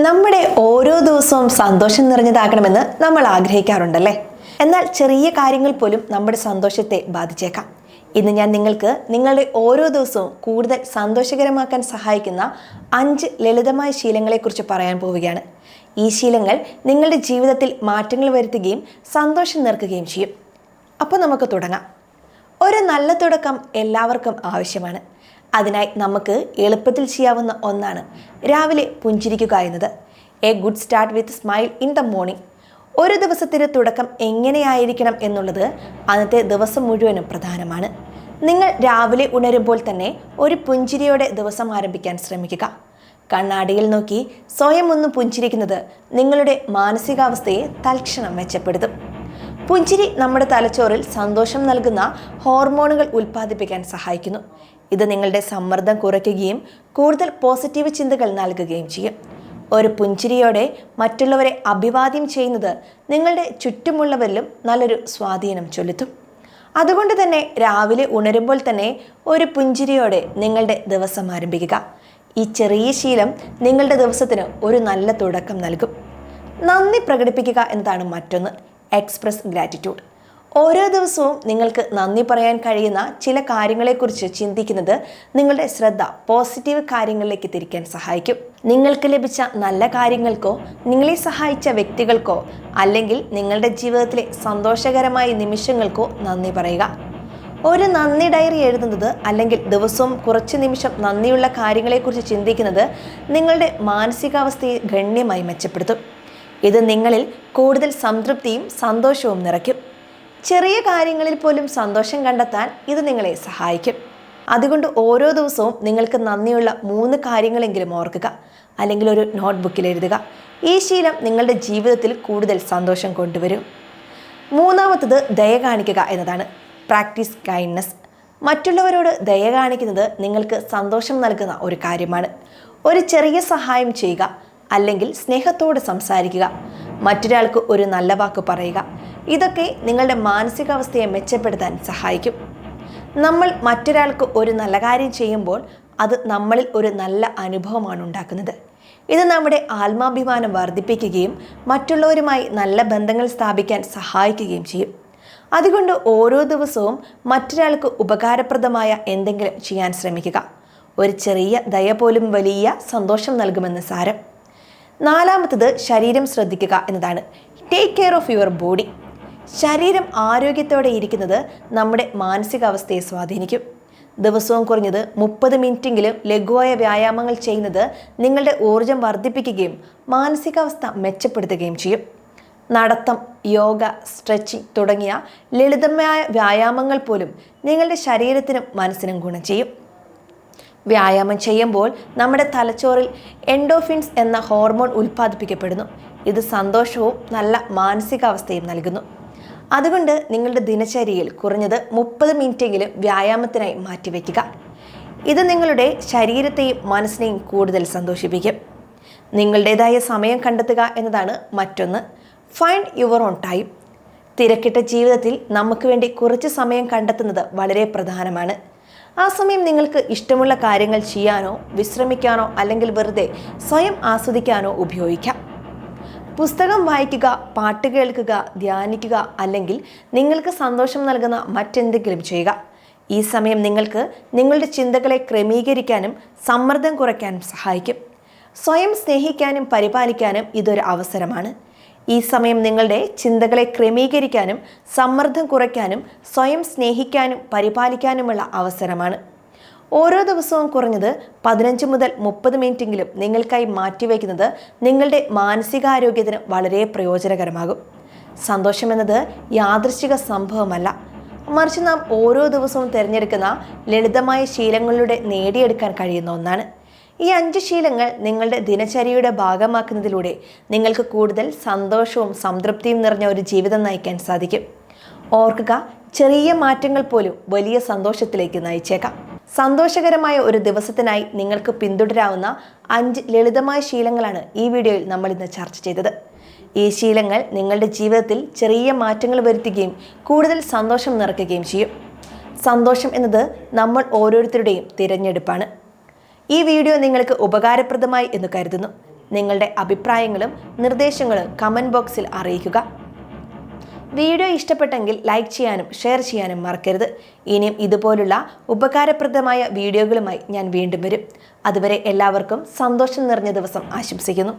നമ്മുടെ ഓരോ ദിവസവും സന്തോഷം നിറഞ്ഞതാകണമെന്ന് നമ്മൾ ആഗ്രഹിക്കാറുണ്ടല്ലേ? എന്നാൽ ചെറിയ കാര്യങ്ങൾ പോലും നമ്മുടെ സന്തോഷത്തെ ബാധിച്ചേക്കാം. ഇന്ന് ഞാൻ നിങ്ങൾക്ക് നിങ്ങളുടെ ഓരോ ദിവസവും കൂടുതൽ സന്തോഷകരമാക്കാൻ സഹായിക്കുന്ന 5 ലളിതമായ ശീലങ്ങളെക്കുറിച്ച് പറയാൻ പോവുകയാണ്. ഈ ശീലങ്ങൾ നിങ്ങളുടെ ജീവിതത്തിൽ മാറ്റങ്ങൾ വരുത്തുകയും സന്തോഷം നിറക്കുകയും ചെയ്യും. അപ്പോൾ നമുക്ക് തുടങ്ങാം. ഒരു നല്ല തുടക്കം എല്ലാവർക്കും ആവശ്യമാണ്. അതിനായി നമുക്ക് എളുപ്പത്തിൽ ചെയ്യാവുന്ന ഒന്നാണ് രാവിലെ പുഞ്ചിരിക്കുക എന്നത്. A good start with smile in the morning. ഒരു ദിവസത്തിൻ്റെ തുടക്കം എങ്ങനെയായിരിക്കണം എന്നുള്ളത് അന്നത്തെ ദിവസം മുഴുവനും പ്രധാനമാണ്. നിങ്ങൾ രാവിലെ ഉണരുമ്പോൾ തന്നെ ഒരു പുഞ്ചിരിയോടെ ദിവസം ആരംഭിക്കാൻ ശ്രമിക്കുക. കണ്ണാടിയിൽ നോക്കി സ്വയം ഒന്ന് പുഞ്ചിരിക്കുന്നത് നിങ്ങളുടെ മാനസികാവസ്ഥയെ തൽക്ഷണം മെച്ചപ്പെടുത്തും. പുഞ്ചിരി നമ്മുടെ തലച്ചോറിൽ സന്തോഷം നൽകുന്ന ഹോർമോണുകൾ ഉൽപ്പാദിപ്പിക്കാൻ സഹായിക്കുന്നു. ഇത് നിങ്ങളുടെ സമ്മർദ്ദം കുറയ്ക്കുകയും കൂടുതൽ പോസിറ്റീവ് ചിന്തകൾ നൽകുകയും ചെയ്യും. ഒരു പുഞ്ചിരിയോടെ മറ്റുള്ളവരെ അഭിവാദ്യം ചെയ്യുന്നത് നിങ്ങളുടെ ചുറ്റുമുള്ളവരിലും നല്ലൊരു സ്വാധീനം ചെലുത്തും. അതുകൊണ്ട് തന്നെ രാവിലെ ഉണരുമ്പോൾ തന്നെ ഒരു പുഞ്ചിരിയോടെ നിങ്ങളുടെ ദിവസം ആരംഭിക്കുക. ഈ ചെറിയ ശീലം നിങ്ങളുടെ ദിവസത്തിന് ഒരു നല്ല തുടക്കം നൽകും. നന്ദി പ്രകടിപ്പിക്കുക എന്നതാണ് മറ്റൊന്ന്. Express gratitude. ഓരോ ദിവസവും നിങ്ങൾക്ക് നന്ദി പറയാൻ കഴിയുന്ന ചില കാര്യങ്ങളെക്കുറിച്ച് ചിന്തിക്കുന്നത് നിങ്ങളുടെ ശ്രദ്ധ പോസിറ്റീവ് കാര്യങ്ങളിലേക്ക് തിരിക്കാൻ സഹായിക്കും. നിങ്ങൾക്ക് ലഭിച്ച നല്ല കാര്യങ്ങൾക്കോ നിങ്ങളെ സഹായിച്ച വ്യക്തികൾക്കോ അല്ലെങ്കിൽ നിങ്ങളുടെ ജീവിതത്തിലെ സന്തോഷകരമായ നിമിഷങ്ങൾക്കോ നന്ദി പറയുക. ഒരു നന്ദി ഡയറി എഴുതുന്നത് അല്ലെങ്കിൽ ദിവസവും കുറച്ച് നിമിഷം നന്ദിയുള്ള കാര്യങ്ങളെക്കുറിച്ച് ചിന്തിക്കുന്നത് നിങ്ങളുടെ മാനസികാവസ്ഥയെ ഗണ്യമായി മെച്ചപ്പെടുത്തും. ഇത് നിങ്ങളിൽ കൂടുതൽ സംതൃപ്തിയും സന്തോഷവും നിറയ്ക്കും. ചെറിയ കാര്യങ്ങളിൽ പോലും സന്തോഷം കണ്ടെത്താൻ ഇത് നിങ്ങളെ സഹായിക്കും. അതുകൊണ്ട് ഓരോ ദിവസവും നിങ്ങൾക്ക് നന്ദിയുള്ള 3 കാര്യങ്ങളെങ്കിലും ഓർക്കുക, അല്ലെങ്കിൽ ഒരു നോട്ട്ബുക്കിൽ എഴുതുക. ഈ ശീലം നിങ്ങളുടെ ജീവിതത്തിൽ കൂടുതൽ സന്തോഷം കൊണ്ടുവരും. മൂന്നാമത്തത് ദയ കാണിക്കുക എന്നതാണ്. Practice kindness. മറ്റുള്ളവരോട് ദയ കാണിക്കുന്നത് നിങ്ങൾക്ക് സന്തോഷം നൽകുന്ന ഒരു കാര്യമാണ്. ഒരു ചെറിയ സഹായം ചെയ്യുക, അല്ലെങ്കിൽ സ്നേഹത്തോടെ സംസാരിക്കുക, മറ്റൊരാൾക്ക് ഒരു നല്ല വാക്ക് പറയുക. ഇതൊക്കെ നിങ്ങളുടെ മാനസികാവസ്ഥയെ മെച്ചപ്പെടുത്താൻ സഹായിക്കും. നമ്മൾ മറ്റൊരാൾക്ക് ഒരു നല്ല കാര്യം ചെയ്യുമ്പോൾ അത് നമ്മളിൽ ഒരു നല്ല അനുഭവമാണ് ഉണ്ടാക്കുന്നത്. ഇത് നമ്മുടെ ആത്മാഭിമാനം വർദ്ധിപ്പിക്കുകയും മറ്റുള്ളവരുമായി നല്ല ബന്ധങ്ങൾ സ്ഥാപിക്കാൻ സഹായിക്കുകയും ചെയ്യും. അതുകൊണ്ട് ഓരോ ദിവസവും മറ്റൊരാൾക്ക് ഉപകാരപ്രദമായ എന്തെങ്കിലും ചെയ്യാൻ ശ്രമിക്കുക. ഒരു ചെറിയ ദയ പോലും വലിയ സന്തോഷം നൽകുമെന്ന് സാരം. നാലാമത്തത് ശരീരം ശ്രദ്ധിക്കുക എന്നതാണ്. Take care of your body. ശരീരം ആരോഗ്യത്തോടെ ഇരിക്കുന്നത് നമ്മുടെ മാനസികാവസ്ഥയെ സ്വാധീനിക്കും. ദിവസവും കുറഞ്ഞത് 30 മിനിറ്റെങ്കിലും ലഘുവായ വ്യായാമങ്ങൾ ചെയ്യുന്നത് നിങ്ങളുടെ ഊർജം വർദ്ധിപ്പിക്കുകയും മാനസികാവസ്ഥ മെച്ചപ്പെടുത്തുകയും ചെയ്യും. നടത്തം, യോഗ, സ്ട്രെച്ചിങ് തുടങ്ങിയ ലളിതമായ വ്യായാമങ്ങൾ പോലും നിങ്ങളുടെ ശരീരത്തിനും മനസ്സിനും ഗുണം ചെയ്യും. വ്യായാമം ചെയ്യുമ്പോൾ നമ്മുടെ തലച്ചോറിൽ എൻഡോഫിൻസ് എന്ന ഹോർമോൺ ഉൽപ്പാദിപ്പിക്കപ്പെടുന്നു. ഇത് സന്തോഷവും നല്ല മാനസികാവസ്ഥയും നൽകുന്നു. അതുകൊണ്ട് നിങ്ങളുടെ ദിനചര്യയിൽ കുറഞ്ഞത് 30 മിനിറ്റെങ്കിലും വ്യായാമത്തിനായി മാറ്റിവെക്കുക. ഇത് നിങ്ങളുടെ ശരീരത്തെയും മനസ്സിനെയും കൂടുതൽ സന്തോഷിപ്പിക്കും. നിങ്ങളുടേതായ സമയം കണ്ടെത്തുക എന്നതാണ് മറ്റൊന്ന്. Find your own time. തിരക്കിട്ട ജീവിതത്തിൽ നമുക്ക് വേണ്ടി കുറച്ച് സമയം കണ്ടെത്തുന്നത് വളരെ പ്രധാനമാണ്. ആ സമയം നിങ്ങൾക്ക് ഇഷ്ടമുള്ള കാര്യങ്ങൾ ചെയ്യാനോ വിശ്രമിക്കാനോ അല്ലെങ്കിൽ വെറുതെ സ്വയം ആസ്വദിക്കാനോ ഉപയോഗിക്കാം. പുസ്തകം വായിക്കുക, പാട്ട് കേൾക്കുക, ധ്യാനിക്കുക, അല്ലെങ്കിൽ നിങ്ങൾക്ക് സന്തോഷം നൽകുന്ന മറ്റെന്തെങ്കിലും ചെയ്യുക. ഈ സമയം നിങ്ങൾക്ക് നിങ്ങളുടെ ചിന്തകളെ ക്രമീകരിക്കാനും സമ്മർദ്ദം കുറയ്ക്കാനും സഹായിക്കും. സ്വയം സ്നേഹിക്കാനും പരിപാലിക്കാനും ഇതൊരു അവസരമാണ്. ഈ സമയം നിങ്ങളുടെ ചിന്തകളെ ക്രമീകരിക്കാനും സമ്മർദ്ദം കുറയ്ക്കാനും സ്വയം സ്നേഹിക്കാനും പരിപാലിക്കാനുമുള്ള അവസരമാണ്. ഓരോ ദിവസവും കുറഞ്ഞത് 15 മുതൽ 30 മിനിറ്റെങ്കിലും നിങ്ങൾക്കായി മാറ്റിവെക്കുന്നത് നിങ്ങളുടെ മാനസികാരോഗ്യത്തിന് വളരെ പ്രയോജനകരമാകും. സന്തോഷം എന്നത് യാദൃശ്ചിക സംഭവമല്ല, മറിച്ച് നാം ഓരോ ദിവസവും തിരഞ്ഞെടുക്കുന്ന ലളിതമായ ശീലങ്ങളിലൂടെ നേടിയെടുക്കാൻ കഴിയുന്ന ഒന്നാണ്. ഈ 5 ശീലങ്ങൾ നിങ്ങളുടെ ദിനചര്യയുടെ ഭാഗമാക്കുന്നതിലൂടെ നിങ്ങൾക്ക് കൂടുതൽ സന്തോഷവും സംതൃപ്തിയും നിറഞ്ഞ ഒരു ജീവിതം നയിക്കാൻ സാധിക്കും. ഓർക്കുക, ചെറിയ മാറ്റങ്ങൾ പോലും വലിയ സന്തോഷത്തിലേക്ക് നയിച്ചേക്കാം. സന്തോഷകരമായ ഒരു ദിവസത്തിനായി നിങ്ങൾക്ക് പിന്തുടരാവുന്ന 5 ലളിതമായ ശീലങ്ങളാണ് ഈ വീഡിയോയിൽ നമ്മൾ ഇന്ന് ചർച്ച ചെയ്തത്. ഈ ശീലങ്ങൾ നിങ്ങളുടെ ജീവിതത്തിൽ ചെറിയ മാറ്റങ്ങൾ വരുത്തുകയും കൂടുതൽ സന്തോഷം നിറയ്ക്കുകയും ചെയ്യും. സന്തോഷം എന്നത് നമ്മൾ ഓരോരുത്തരുടെയും തിരഞ്ഞെടുപ്പാണ്. ഈ വീഡിയോ നിങ്ങൾക്ക് ഉപകാരപ്രദമായി എന്ന് കരുതുന്നു. നിങ്ങളുടെ അഭിപ്രായങ്ങളും നിർദ്ദേശങ്ങളും കമൻറ്റ് ബോക്സിൽ അറിയിക്കുക. വീഡിയോ ഇഷ്ടപ്പെട്ടെങ്കിൽ ലൈക്ക് ചെയ്യാനും ഷെയർ ചെയ്യാനും മറക്കരുത്. ഇനിയും ഇതുപോലുള്ള ഉപകാരപ്രദമായ വീഡിയോകളുമായി ഞാൻ വീണ്ടും വരും. അതുവരെ എല്ലാവർക്കും സന്തോഷം നിറഞ്ഞ ദിവസം ആശംസിക്കുന്നു.